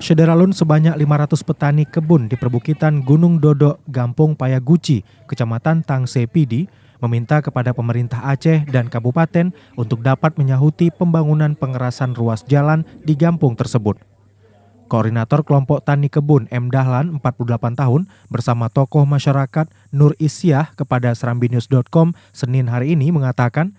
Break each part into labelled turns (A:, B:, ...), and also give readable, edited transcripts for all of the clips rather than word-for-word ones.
A: Sederalun sebanyak 500 petani kebun di perbukitan Gunung Dodok, Gampong Payaguci, Kecamatan Tangse Pidi, meminta kepada pemerintah Aceh dan kabupaten untuk dapat menyahuti pembangunan pengerasan ruas jalan di Gampong tersebut. Koordinator kelompok tani kebun M. Dahlan, 48 tahun, bersama tokoh masyarakat Nur Isyah kepada serambinews.com Senin hari ini mengatakan,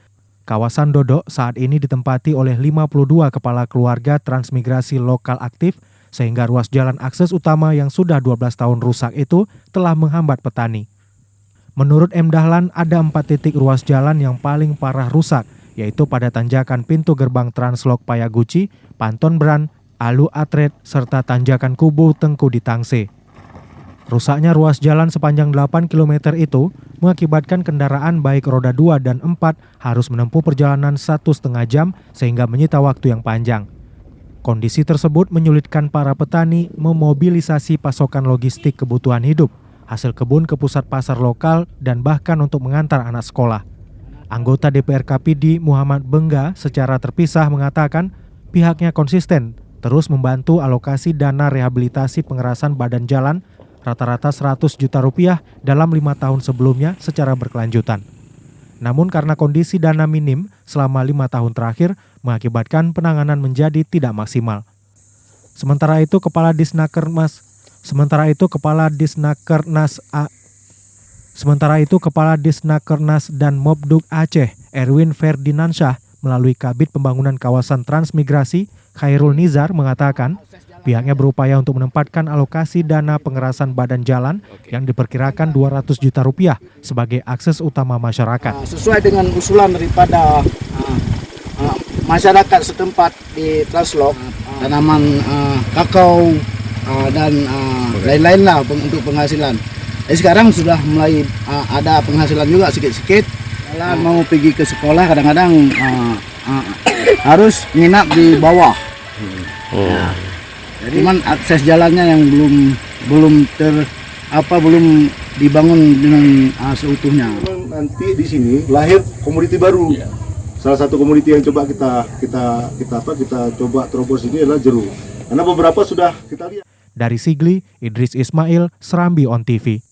A: kawasan Dodok saat ini ditempati oleh 52 kepala keluarga transmigrasi lokal aktif, sehingga ruas jalan akses utama yang sudah 12 tahun rusak itu telah menghambat petani. Menurut M. Dahlan, ada 4 titik ruas jalan yang paling parah rusak, yaitu pada tanjakan pintu gerbang Translok Payaguci, Panton Bran, Alu Atret, serta tanjakan Kubu Tengku di Tangse. Rusaknya ruas jalan sepanjang 8 km itu mengakibatkan kendaraan baik roda 2 dan 4 harus menempuh perjalanan 1,5 jam sehingga menyita waktu yang panjang. Kondisi tersebut menyulitkan para petani memobilisasi pasokan logistik kebutuhan hidup, hasil kebun ke pusat pasar lokal, dan bahkan untuk mengantar anak sekolah. Anggota DPR KPD Muhammad Bengga secara terpisah mengatakan pihaknya konsisten terus membantu alokasi dana rehabilitasi pengerasan badan jalan rata-rata 100 juta rupiah dalam 5 tahun sebelumnya secara berkelanjutan. Namun karena kondisi dana minim selama 5 tahun terakhir mengakibatkan penanganan menjadi tidak maksimal. Sementara itu Kepala Disnakernas dan Mobduk Aceh Erwin Ferdinansyah melalui Kabid Pembangunan Kawasan Transmigrasi Khairul Nizar mengatakan pihaknya berupaya untuk menempatkan alokasi dana pengerasan badan jalan yang diperkirakan 200 juta rupiah sebagai akses utama masyarakat.
B: Sesuai dengan usulan daripada masyarakat setempat di Translok, tanaman kakao dan lain-lain lah untuk penghasilan. Sekarang sudah mulai ada penghasilan juga sedikit-sedikit. Mau pergi ke sekolah kadang-kadang harus nginap di bawah. Cuman akses jalannya yang belum dibangun dengan seutuhnya.
C: Nanti di sini lahir komoditi baru. Salah satu komoditi yang coba kita coba terobos ini adalah jeruk. Karena beberapa sudah kita lihat.
A: Dari Sigli, Idris Ismail, Serambi On TV.